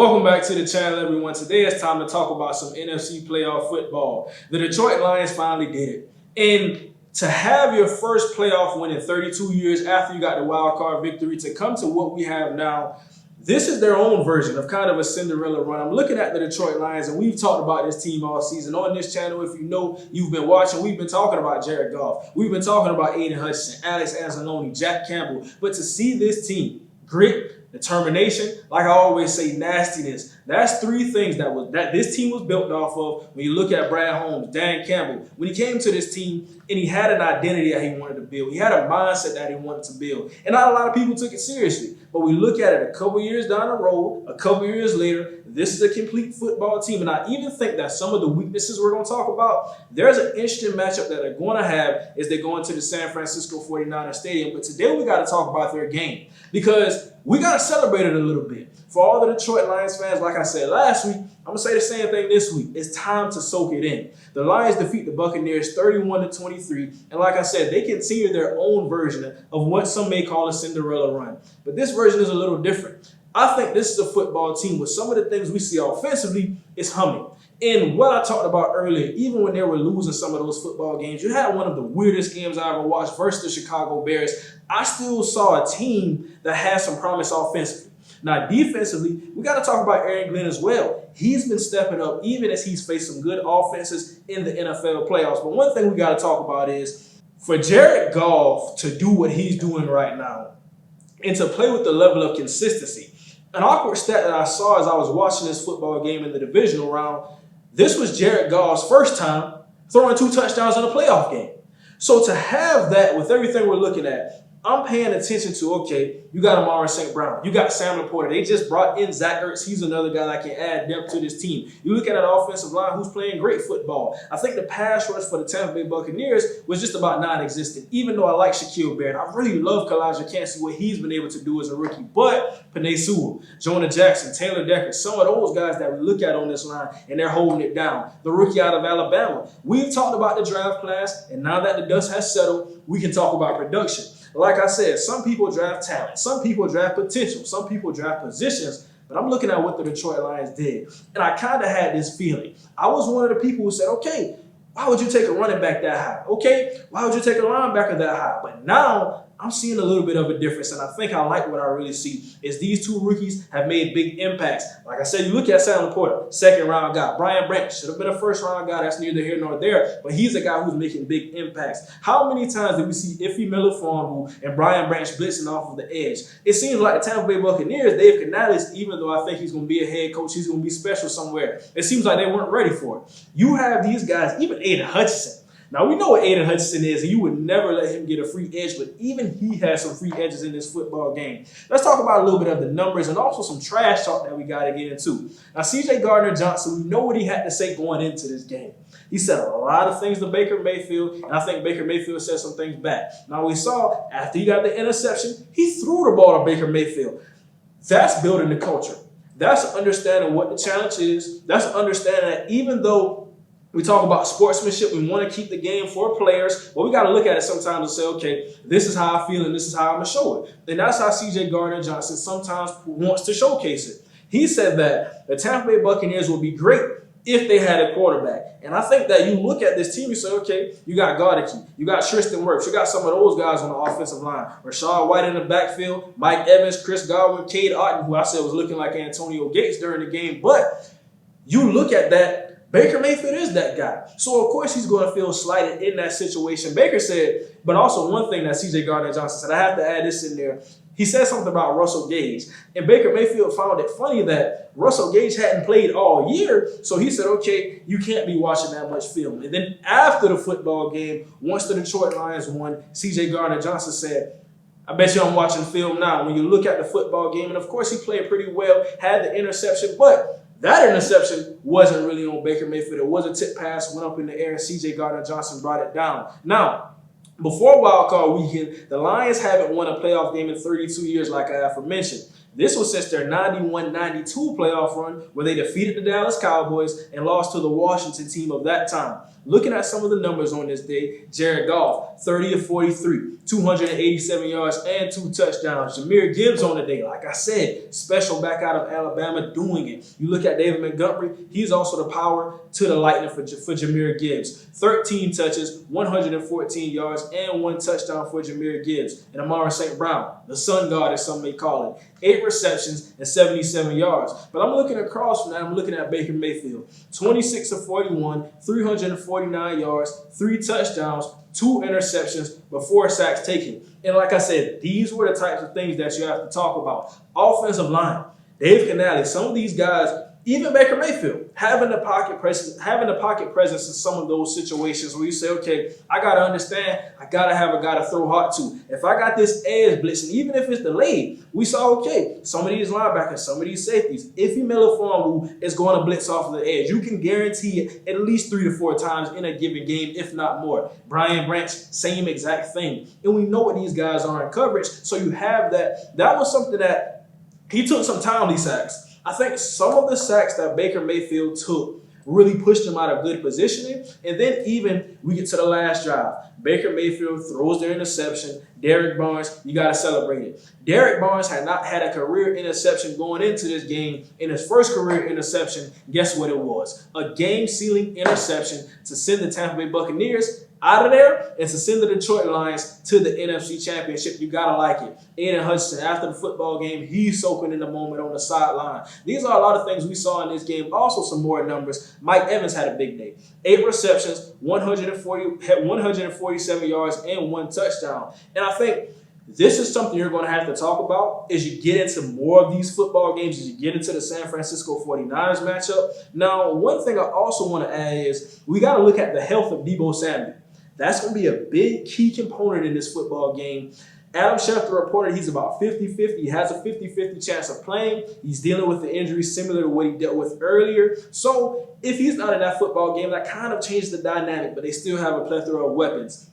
Welcome back to the channel, everyone. Today it's time to talk about some NFC playoff football. The Detroit Lions finally did it. And to have your first playoff win in 32 years after you got the wild card victory, to come to what we have now, this is their own version of kind of a Cinderella run. I'm looking at the Detroit Lions, and we've talked about this team all season. On this channel, if you know, you've been watching, we've been talking about Jared Goff. We've been talking about Aiden Hutchinson, Alex Anzalone, Jack Campbell. But to see this team, grit, determination, like I always say, nastiness. That's three things that this team was built off of. When you look at Brad Holmes, Dan Campbell, when he came to this team and he had an identity that he wanted to build. He had a mindset that he wanted to build. And not a lot of people took it seriously. But we look at it a couple years down the road, a couple years later, this is a complete football team. And I even think that some of the weaknesses we're going to talk about, there's an interesting matchup that they're going to have as they go into the San Francisco 49ers stadium. But today we got to talk about their game because we got to celebrate it a little bit. For all the Detroit Lions fans, like I said last week, I'm going to say the same thing this week. It's time to soak it in. The Lions defeat the Buccaneers 31-23. And like I said, they continue their own version of what some may call a Cinderella run. But this version is a little different. I think this is a football team with some of the things we see offensively is humming. And what I talked about earlier, even when they were losing some of those football games, you had one of the weirdest games I ever watched versus the Chicago Bears. I still saw a team that had some promise offensively. Now, defensively, we got to talk about Aaron Glenn as well. He's been stepping up even as he's faced some good offenses in the NFL playoffs. But one thing we got to talk about is for Jared Goff to do what he's doing right now and to play with the level of consistency. An awkward stat that I saw as I was watching this football game in the divisional round, this was Jared Goff's first time throwing 2 touchdowns in a playoff game. So to have that with everything we're looking at, I'm paying attention to, okay, you got Amon-Ra St. You got Sam Laporta. They just brought in Zach Ertz. He's another guy that can add depth to this team. You look at an offensive line who's playing great football. I think the pass rush for the Tampa Bay Buccaneers was just about non-existent. Even though I like Shaquille Barrett, I really love Kalijah Kancey, what he's been able to do as a rookie. But Penei Sewell, Jonah Jackson, Taylor Decker, some of those guys that we look at on this line, and they're holding it down. The rookie out of Alabama. We've talked about the draft class, and now that the dust has settled, we can talk about production. Like I said, some people draft talent, some people draft potential, some people draft positions, but I'm looking at what the Detroit Lions did. And I kind of had this feeling. I was one of the people who said, okay, why would you take a running back that high? Okay, why would you take a linebacker that high? But now I'm seeing a little bit of a difference, and I think I like what I really see is these two rookies have made big impacts. Like I said, you look at Sam Laporta, second-round guy. Brian Branch should have been a first-round guy. That's neither here nor there, but he's a guy who's making big impacts. How many times did we see Iffy Melifonwu and Brian Branch blitzing off of the edge? It seems like the Tampa Bay Buccaneers, Dave Canales, even though I think he's going to be a head coach, he's going to be special somewhere, it seems like they weren't ready for it. You have these guys, even Aiden Hutchinson. Now, we know what Aiden Hutchinson is, and you would never let him get a free edge, but even he has some free edges in this football game. Let's talk about a little bit of the numbers and also some trash talk that we got to get into. Now, C.J. Gardner-Johnson, we know what he had to say going into this game. He said a lot of things to Baker Mayfield, and I think Baker Mayfield said some things back. Now, we saw after he got the interception, he threw the ball to Baker Mayfield. That's building the culture. That's understanding what the challenge is. That's understanding that even though we talk about sportsmanship, we want to keep the game for players, but we got to look at it sometimes and say, okay, this is how I feel and this is how I'm going to show it. And that's how C.J. Gardner-Johnson sometimes wants to showcase it. He said that the Tampa Bay Buccaneers would be great if they had a quarterback. And I think that you look at this team, you say, okay, you got Gardecky, you got Tristan Wirfs, you got some of those guys on the offensive line. Rashad White in the backfield, Mike Evans, Chris Godwin, Cade Otton, who I said was looking like Antonio Gates during the game. But you look at that, Baker Mayfield is that guy. So, of course, he's going to feel slighted in that situation. Baker said, but also one thing that C.J. Gardner-Johnson said, I have to add this in there. He said something about Russell Gage. And Baker Mayfield found it funny that Russell Gage hadn't played all year. So he said, okay, you can't be watching that much film. And then after the football game, once the Detroit Lions won, C.J. Gardner-Johnson said, I bet you I'm watching film now. When you look at the football game, and of course he played pretty well, had the interception, but that interception wasn't really on Baker Mayfield. It was a tip pass, went up in the air, and C.J. Gardner-Johnson brought it down. Now, before wildcard weekend, the Lions haven't won a playoff game in 32 years like I aforementioned. This was since their 91-92 playoff run where they defeated the Dallas Cowboys and lost to the Washington team of that time. Looking at some of the numbers on this day, Jared Goff, 30 of 43, 287 yards and 2 touchdowns. Jahmyr Gibbs on the day, like I said, special back out of Alabama doing it. You look at David Montgomery, he's also the power to the lightning for Jahmyr Gibbs. 13 touches, 114 yards, and 1 touchdown for Jahmyr Gibbs. And Amon-Ra St. the sun god as some may call it, 8 receptions and 77 yards. But I'm looking across from that, I'm looking at Baker Mayfield. 26 of 41, 349 yards, 3 touchdowns, 2 interceptions, but 4 sacks taken. And like I said, these were the types of things that you have to talk about. Offensive line, Dave Canale, some of these guys, even Baker Mayfield, having the pocket presence in some of those situations where you say, okay, I got to understand, I got to have a guy to throw hard to. If I got this edge blitzing, even if it's delayed, we saw, okay, some of these linebackers, some of these safeties, if Melifonwu is going to blitz off of the edge, you can guarantee it at least 3 to 4 times in a given game, if not more. Brian Branch, same exact thing. And we know what these guys are in coverage, so you have that. That was something that he took some timely sacks. I think some of the sacks that Baker Mayfield took really pushed him out of good positioning. And then even we get to the last drive. Baker Mayfield throws their interception. Derrick Barnes, you got to celebrate it. Derrick Barnes had not had a career interception going into this game. In his first career interception, guess what it was? A game-sealing interception to send the Tampa Bay Buccaneers out of there and to send the Detroit Lions to the NFC Championship. You got to like it. Aiden Hutchinson, after the football game, he's soaking in the moment on the sideline. These are a lot of things we saw in this game. Also some more numbers. Mike Evans had a big day. 8 receptions, 147 yards, and 1 touchdown. And I think this is something you're going to have to talk about as you get into more of these football games, as you get into the San Francisco 49ers matchup. Now, one thing I also want to add is we got to look at the health of Deebo Samuel. That's going to be a big key component in this football game. Adam Schefter reported he's about 50-50. He has a 50-50 chance of playing. He's dealing with the injury similar to what he dealt with earlier. So if he's not in that football game, that kind of changed the dynamic, but they still have a plethora of weapons.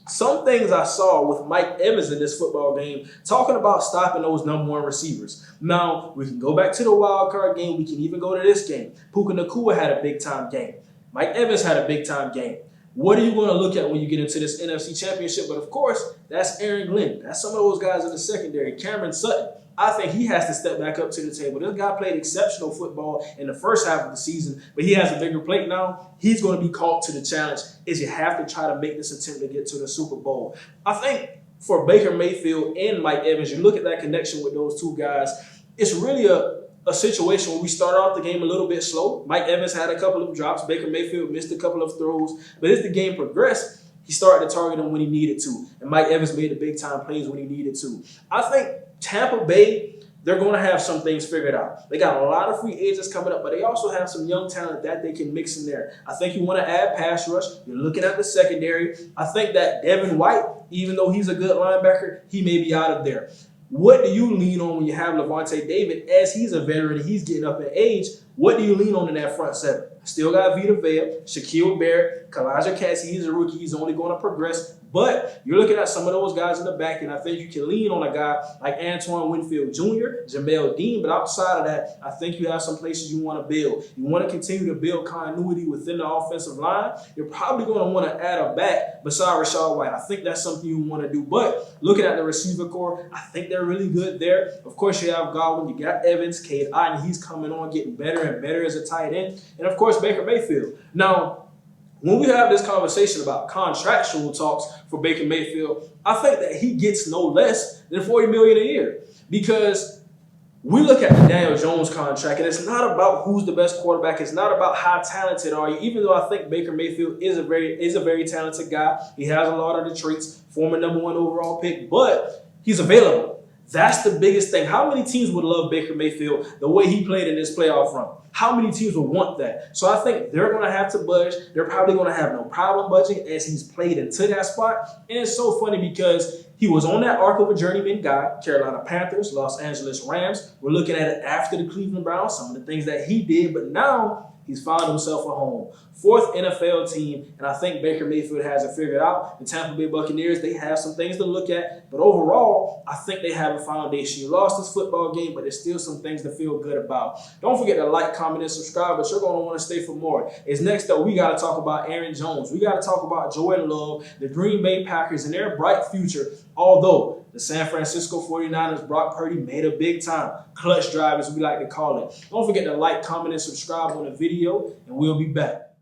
Some things I saw with Mike Evans in this football game, talking about stopping those #1 receivers. Now, we can go back to the wild card game. We can even go to this game. Puka Nacua had a big-time game. Mike Evans had a big-time game. What are you going to look at when you get into this NFC Championship? But, of course, that's Aaron Glenn. That's some of those guys in the secondary. Cameron Sutton, I think he has to step back up to the table. This guy played exceptional football in the first half of the season, but he has a bigger plate now. He's going to be called to the challenge as you have to try to make this attempt to get to the Super Bowl. I think for Baker Mayfield and Mike Evans, you look at that connection with those two guys, it's really a situation where we start off the game a little bit slow. Mike Evans had a couple of drops. Baker Mayfield missed a couple of throws. But as the game progressed, he started to target him when he needed to. And Mike Evans made the big-time plays when he needed to. I think Tampa Bay, they're going to have some things figured out. They got a lot of free agents coming up, but they also have some young talent that they can mix in there. I think you want to add pass rush. You're looking at the secondary. I think that Devin White, even though he's a good linebacker, he may be out of there. What do you lean on when you have Levante David, as he's a veteran and he's getting up in age? What do you lean on in that front seven? Still got Vita Vea, Shaquille Barrett, Kalijah Cassie. He's a rookie. He's only going to progress. But you're looking at some of those guys in the back, and I think you can lean on a guy like Antoine Winfield Jr., Jamel Dean. But outside of that, I think you have some places you want to build. You want to continue to build continuity within the offensive line. You're probably going to want to add a back beside Rachaad White. I think that's something you want to do. But looking at the receiver core, I think they're really good there. Of course, you have Godwin. You got Evans, Cade Aiden. He's coming on, getting better and better as a tight end. And, of course, Baker Mayfield. Now, when we have this conversation about contractual talks for Baker Mayfield, I think that he gets no less than $40 million a year, because we look at the Daniel Jones contract, and it's not about who's the best quarterback. It's not about how talented are you. Even though I think Baker Mayfield is a very talented guy, he has a lot of the traits, former #1 overall pick, but he's available. That's the biggest thing. How many teams would love Baker Mayfield the way he played in this playoff run? How many teams would want that? So I think they're going to have to budge. They're probably going to have no problem budging as he's played into that spot. And it's so funny because he was on that arc of a journeyman guy, Carolina Panthers, Los Angeles Rams. We're looking at it after the Cleveland Browns, some of the things that he did. But now He's found himself a home. 4th NFL team, and I think Baker Mayfield has it figured out. The Tampa Bay Buccaneers, they have some things to look at, but overall, I think they have a foundation. You lost this football game, but there's still some things to feel good about. Don't forget to like, comment, and subscribe, but you're going to want to stay for more. It's next up, we got to talk about Aaron Jones. We got to talk about Jordan Love, the Green Bay Packers, and their bright future, although the San Francisco 49ers, Brock Purdy, made a big-time clutch drive, as we like to call it. Don't forget to like, comment, and subscribe on the video, and we'll be back.